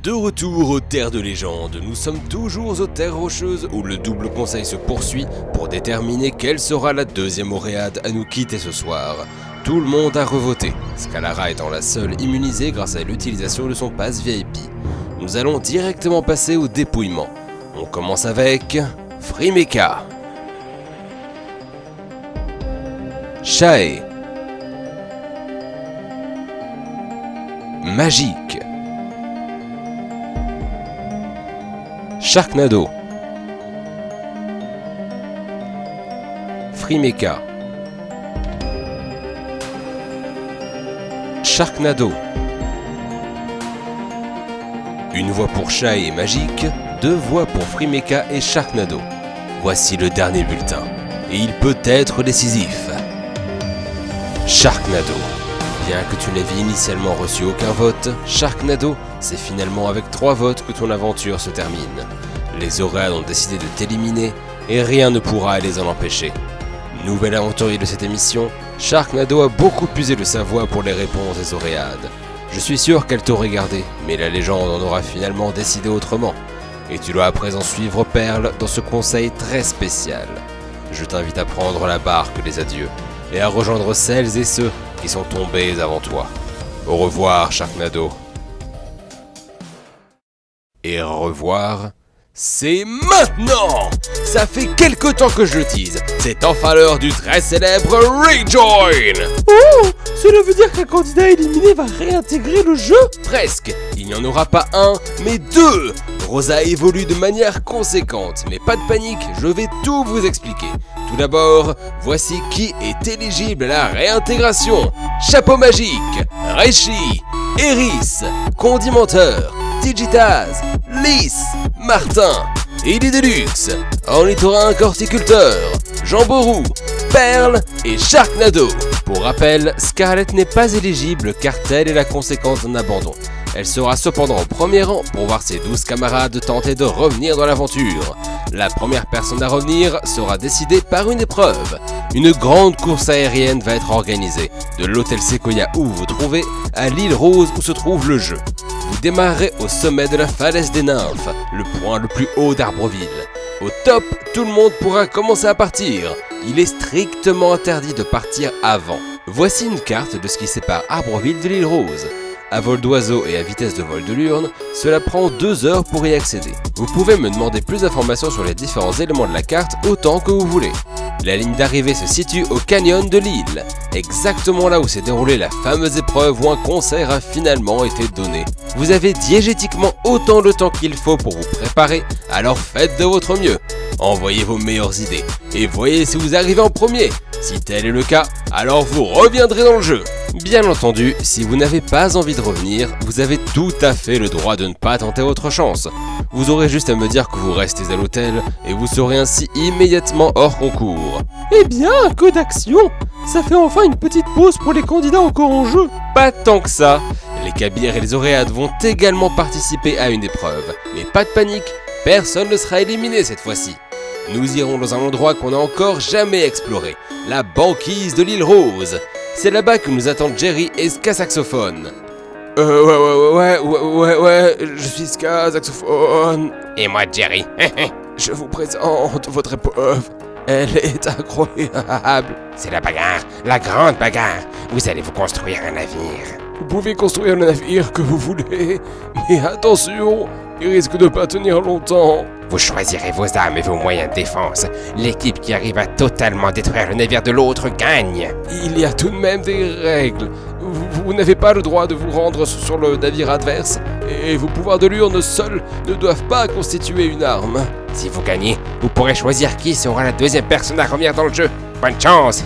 De retour aux terres de légende, nous sommes toujours aux terres rocheuses où le double conseil se poursuit pour déterminer quelle sera la deuxième Oréade à nous quitter ce soir. Tout le monde a revoté, Scalara étant la seule immunisée grâce à l'utilisation de son pass VIP. Nous allons directement passer au dépouillement. On commence avec Frimeka, Shae, Magique, Sharknado, Frimeka, Sharknado. Une voix pour Shae et Magique, deux voix pour Frimeka et Sharknado. Voici le dernier bulletin, et il peut être décisif. Sharknado. Bien que tu n'avais initialement reçu aucun vote, Sharknado, c'est finalement avec 3 votes que ton aventure se termine. Les Oréades ont décidé de t'éliminer, et rien ne pourra les en empêcher. Nouvel aventurier de cette émission, Sharknado a beaucoup puisé de sa voix pour les réponses des Oréades. Je suis sûr qu'elle t'aurait gardé, mais la légende en aura finalement décidé autrement. Et tu dois à présent suivre Perle dans ce conseil très spécial. Je t'invite à prendre la barque des adieux, et à rejoindre celles et ceux qui sont tombés avant toi. Au revoir, Sharknado. Et au revoir, c'est maintenant! Ça fait quelque temps que je le tease. C'est enfin l'heure du très célèbre Rejoin! Oh! Cela veut dire qu'un candidat éliminé va réintégrer le jeu? Presque. Il n'y en aura pas un, mais 2! Rosa évolue de manière conséquente, mais pas de panique, je vais tout vous expliquer. Tout d'abord, voici qui est éligible à la réintégration. Chapeau magique, Reishi, Eris, Condimenteur, Digitaz, Lys, Martin, Ellie Deluxe, Ornithorin Horticulteur, Jamborou, Perle et Sharknado. Pour rappel, Scarlett n'est pas éligible car telle est la conséquence d'un abandon. Elle sera cependant au premier rang pour voir ses 12 camarades tenter de revenir dans l'aventure. La première personne à revenir sera décidée par une épreuve. Une grande course aérienne va être organisée, de l'hôtel Sequoia où vous vous trouvez à l'île Rose où se trouve le jeu. Vous démarrerez au sommet de la falaise des nymphes, le point le plus haut d'Arbreville. Au top, tout le monde pourra commencer à partir. Il est strictement interdit de partir avant. Voici une carte de ce qui sépare Arbreville de l'île Rose. À vol d'oiseau et à vitesse de vol de l'urne, cela prend 2 heures pour y accéder. Vous pouvez me demander plus d'informations sur les différents éléments de la carte autant que vous voulez. La ligne d'arrivée se situe au canyon de l'île, exactement là où s'est déroulée la fameuse épreuve où un concert a finalement été donné. Vous avez diégétiquement autant de temps qu'il faut pour vous préparer, alors faites de votre mieux. Envoyez vos meilleures idées, et voyez si vous arrivez en premier. Si tel est le cas, alors vous reviendrez dans le jeu. Bien entendu, si vous n'avez pas envie de revenir, vous avez tout à fait le droit de ne pas tenter votre chance. Vous aurez juste à me dire que vous restez à l'hôtel, et vous serez ainsi immédiatement hors concours. Eh bien, que d'action! Ça fait enfin une petite pause pour les candidats encore en jeu. Pas tant que ça. Les Kabir et les Oréades vont également participer à une épreuve. Mais pas de panique, personne ne sera éliminé cette fois-ci. Nous irons dans un endroit qu'on n'a encore jamais exploré, la banquise de l'île Rose. C'est là-bas que nous attendent Jerry et Ska Saxophone. Ouais, je suis Ska Saxophone. Et moi Jerry. Je vous présente votre épreuve. Elle est incroyable. C'est la bagarre, la grande bagarre. Vous allez vous construire un navire. Vous pouvez construire le navire que vous voulez, mais attention, il risque de pas tenir longtemps. Vous choisirez vos armes et vos moyens de défense. L'équipe qui arrive à totalement détruire le navire de l'autre gagne. Il y a tout de même des règles. Vous n'avez pas le droit de vous rendre sur le navire adverse, et vos pouvoirs de l'urne seuls ne doivent pas constituer une arme. Si vous gagnez, vous pourrez choisir qui sera la deuxième personne à revenir dans le jeu. Bonne chance.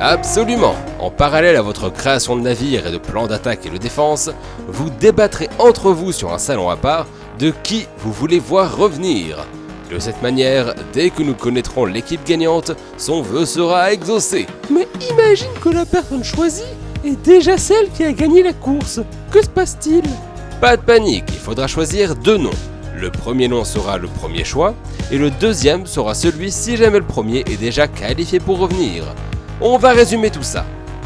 Absolument. En parallèle à votre création de navire et de plan d'attaque et de défense, vous débattrez entre vous sur un salon à part de qui vous voulez voir revenir. De cette manière, dès que nous connaîtrons l'équipe gagnante, son vœu sera exaucé. Mais imagine que la personne choisie est déjà celle qui a gagné la course. Que se passe-t-il? Pas de panique, il faudra choisir 2 noms. Le premier nom sera le premier choix, et le deuxième sera celui si jamais le premier est déjà qualifié pour revenir. On va résumer tout ça.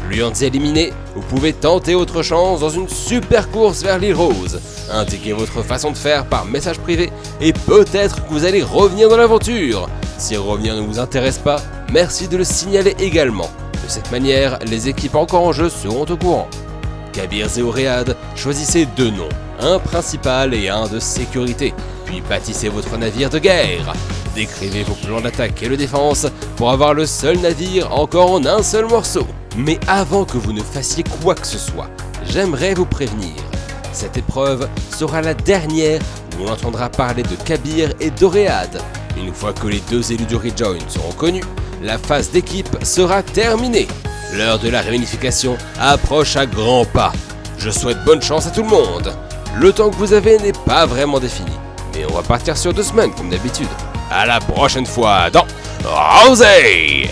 Fluents éliminés, vous pouvez tenter votre chance dans une super course vers l'île Rose. Indiquez votre façon de faire par message privé et peut-être que vous allez revenir dans l'aventure. Si revenir ne vous intéresse pas, merci de le signaler également. De cette manière, les équipes encore en jeu seront au courant. Kabirs et Oréad, choisissez 2 noms, un principal et un de sécurité, puis bâtissez votre navire de guerre. Décrivez vos plans d'attaque et de défense pour avoir le seul navire encore en un seul morceau. Mais avant que vous ne fassiez quoi que ce soit, j'aimerais vous prévenir. Cette épreuve sera la dernière où on entendra parler de Kabir et d'Oréad. Une fois que les 2 élus du Rejoin seront connus, la phase d'équipe sera terminée. L'heure de la réunification approche à grands pas. Je souhaite bonne chance à tout le monde. Le temps que vous avez n'est pas vraiment défini, mais on va partir sur 2 semaines comme d'habitude. À la prochaine fois dans Rosé!